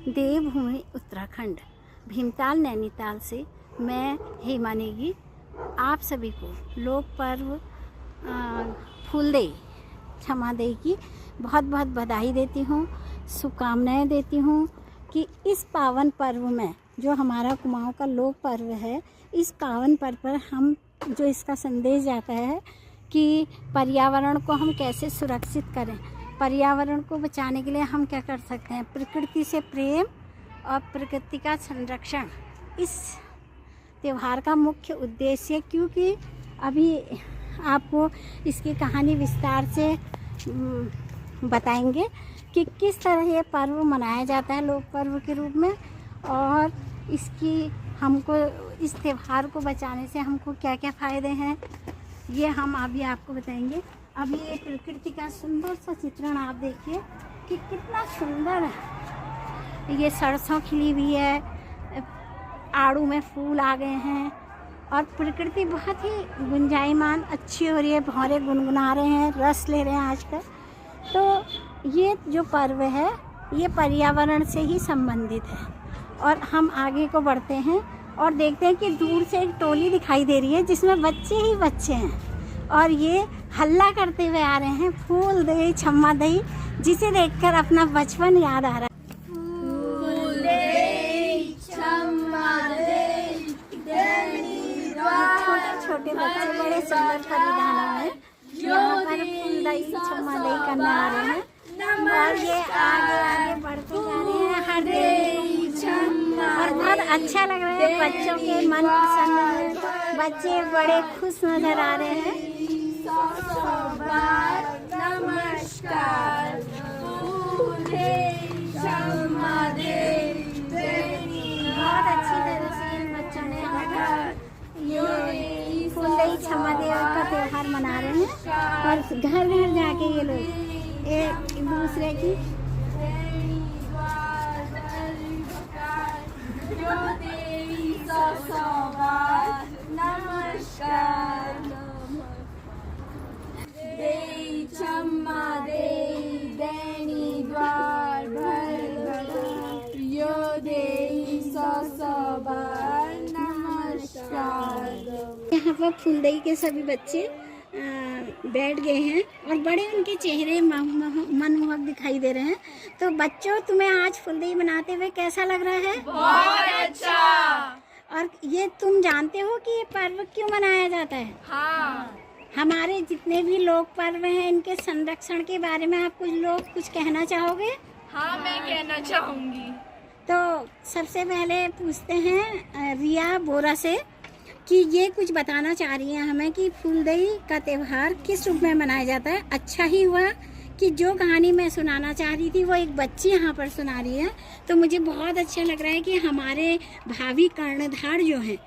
देवभूमि उत्तराखंड भीमताल नैनीताल से मैं हेमा नेगी आप सभी को लोक पर्व फूलदेई क्षमादेई की बहुत बहुत बधाई देती हूँ, शुभकामनाएँ देती हूँ कि इस पावन पर्व में जो हमारा कुमाऊँ का लोक पर्व है, इस पावन पर्व पर हम जो इसका संदेश जाता है कि पर्यावरण को हम कैसे सुरक्षित करें, पर्यावरण को बचाने के लिए हम क्या कर सकते हैं। प्रकृति से प्रेम और प्रकृति का संरक्षण इस त्यौहार का मुख्य उद्देश्य है, क्योंकि अभी आपको इसकी कहानी विस्तार से बताएंगे कि किस तरह ये पर्व मनाया जाता है लोक पर्व के रूप में, और हमको इस त्यौहार को बचाने से हमको क्या क्या फ़ायदे हैं, ये हम अभी आपको बताएंगे। अभी ये प्रकृति का सुंदर सा चित्रण आप देखिए कि कितना सुंदर है। ये सरसों खिली हुई है, आड़ू में फूल आ गए हैं और प्रकृति बहुत ही गुंजायमान अच्छी हो रही है। भौरे गुनगुना रहे हैं, रस ले रहे हैं आजकल। तो ये जो पर्व है ये पर्यावरण से ही संबंधित है। और हम आगे को बढ़ते हैं और देखते हैं कि दूर से एक टोली दिखाई दे रही है जिसमें बच्चे ही बच्चे हैं और ये हल्ला करते हुए आ रहे हैं, फूलदेई क्षमादेई, जिसे देखकर अपना बचपन याद आ रहा है। छोटे बच्चे बड़े सुंदर परिधानों में यहाँ पर फूलदेई क्षमादेई करने आ रहे हैं और ये आगे आगे बढ़ते जा रहे हैं। हर और बहुत अच्छा लग रहा है, बच्चों के मन पसंद है, बच्चे बड़े खुश नजर आ रहे हैं। नमस्कार। बहुत अच्छी तरह से इन बच्चों ने ये फूलदेई क्षमादेई का त्यौहार मना रहे हैं और घर घर जाके ये लोग एक दूसरे की नमस्कार। देई क्षमादेई दैनी द्वार भर यो देई सौ बार नमस्कार। यहाँ पर फूलदेई के सभी बच्चे बैठ गए हैं और बड़े उनके चेहरे मनमोहक दिखाई दे रहे हैं। तो बच्चों, तुम्हें आज फूलदेई मनाते हुए कैसा लग रहा है? बहुत अच्छा। और ये तुम जानते हो कि ये पर्व क्यों मनाया जाता है? हाँ। हमारे जितने भी लोक पर्व हैं इनके संरक्षण के बारे में आप कुछ कहना चाहोगे? हाँ, मैं कहना चाहूँगी। तो सबसे पहले पूछते हैं रिया बोरा से कि ये कुछ बताना चाह रही है हमें कि फूलदेई का त्यौहार किस रूप में मनाया जाता है। अच्छा ही हुआ कि जो कहानी मैं सुनाना चाह रही थी वो एक बच्ची यहाँ पर सुना रही है, तो मुझे बहुत अच्छा लग रहा है कि हमारे भावी कर्णधार जो हैं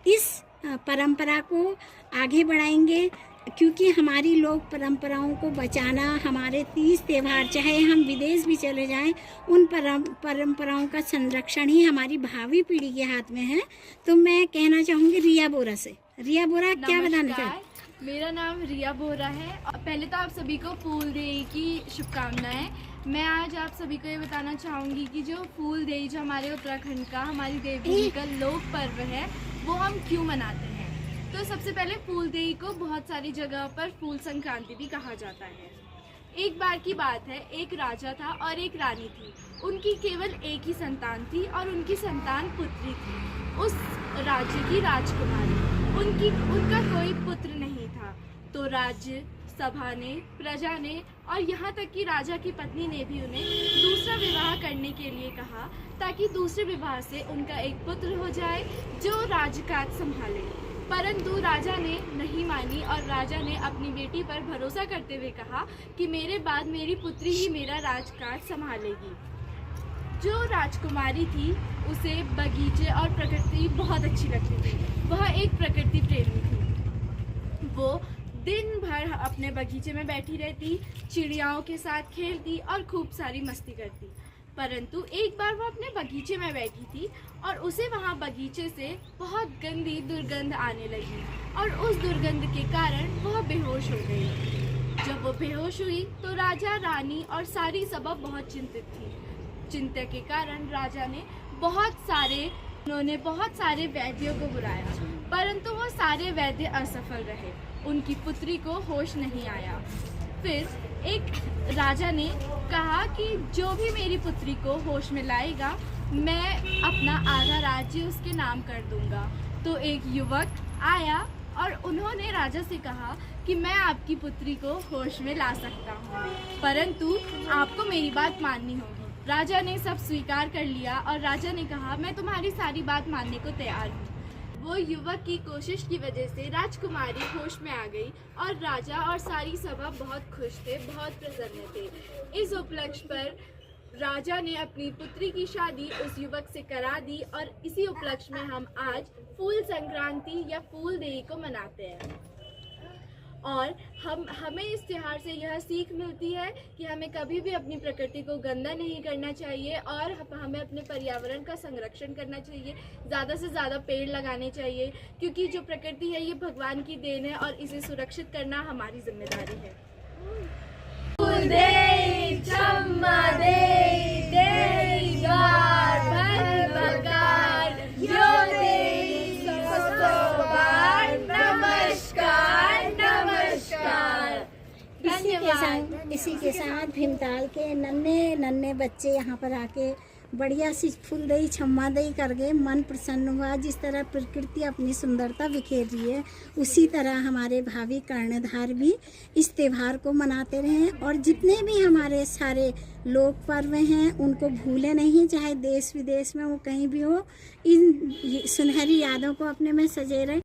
इस परंपरा को आगे बढ़ाएंगे, क्योंकि हमारी लोक परंपराओं को बचाना, हमारे तीज त्यौहार चाहे हम विदेश भी चले जाएं, उन परंपराओं का संरक्षण ही हमारी भावी पीढ़ी के हाथ में है। तो मैं कहना चाहूँगी रिया बोरा से। रिया बोरा, क्या बताना चाहते? मेरा नाम रिया बोरा है। पहले तो आप सभी को फूलदेई की शुभकामनाएं। मैं आज आप सभी को ये बताना चाहूँगी कि जो फूलदेई, जो हमारे उत्तराखंड का, हमारी देवभूमि का लोक पर्व है, वो हम क्यों मनाते हैं। तो सबसे पहले फूलदेई को बहुत सारी जगह पर फूल संक्रांति भी कहा जाता है। एक बार की बात है, एक राजा था और एक रानी थी। उनकी केवल एक ही संतान थी और उनकी संतान पुत्री थी। उस राज्य की राजकुमारी, उनका कोई पुत्र नहीं था। तो राज्य सभा ने, प्रजा ने और यहाँ तक कि राजा की पत्नी ने भी उन्हें दूसरा विवाह करने के लिए कहा, ताकि दूसरे विवाह से उनका एक पुत्र हो जाए जो राजकाज संभाले। परंतु राजा ने नहीं मानी और राजा ने अपनी बेटी पर भरोसा करते हुए कहा कि मेरे बाद मेरी पुत्री ही मेरा राजकाज संभालेगी। जो राजकुमारी थी उसे बगीचे और प्रकृति बहुत अच्छी लगती थी। वह एक प्रकृति प्रेमी थी। वो दिन भर अपने बगीचे में बैठी रहती, चिड़ियाओं के साथ खेलती और खूब सारी मस्ती करती। परंतु एक बार वो अपने बगीचे में बैठी थी और उसे वहाँ बगीचे से बहुत गंदी दुर्गंध आने लगी और उस दुर्गंध के कारण वह बेहोश हो गई। जब वो बेहोश हुई तो राजा, रानी और सारी सभा बहुत चिंतित थी। चिंता के कारण राजा ने उन्होंने बहुत सारे वैद्यों को बुलाया, परंतु वो सारे वैद्य असफल रहे। उनकी पुत्री को होश नहीं आया। फिर एक राजा ने कहा कि जो भी मेरी पुत्री को होश में लाएगा, मैं अपना आधा राज्य उसके नाम कर दूंगा। तो एक युवक आया और उन्होंने राजा से कहा कि मैं आपकी पुत्री को होश में ला सकता हूँ, परंतु आपको मेरी बात माननी होगी। राजा ने सब स्वीकार कर लिया और राजा ने कहा मैं तुम्हारी सारी बात मानने को तैयार हूँ। वो युवक की कोशिश की वजह से राजकुमारी होश में आ गई और राजा और सारी सभा बहुत खुश थे, बहुत प्रसन्न थे। इस उपलक्ष्य पर राजा ने अपनी पुत्री की शादी उस युवक से करा दी और इसी उपलक्ष्य में हम आज फूल संक्रांति या फूल देई को मनाते हैं। और हमें इस त्योहार से यह सीख मिलती है कि हमें कभी भी अपनी प्रकृति को गंदा नहीं करना चाहिए और हमें अपने पर्यावरण का संरक्षण करना चाहिए। ज़्यादा से ज़्यादा पेड़ लगाने चाहिए, क्योंकि जो प्रकृति है ये भगवान की देन है और इसे सुरक्षित करना हमारी जिम्मेदारी है। फूल देई चम्मा देई देई द्वार भर बकार यो देई सस्तोबार नमस्कार नमस्कार। इसी के साथ भीमताल के नन्हे बच्चे यहाँ पर आके बढ़िया सी फूलदेई छम्मा देई कर गए। मन प्रसन्न हुआ। जिस तरह प्रकृति अपनी सुंदरता बिखेर रही है, उसी तरह हमारे भावी कर्णधार भी इस त्यौहार को मनाते रहें और जितने भी हमारे सारे लोक पर्व हैं उनको भूले नहीं, चाहे देश विदेश में वो कहीं भी हो। इन सुनहरी यादों को अपने में सजे रहें।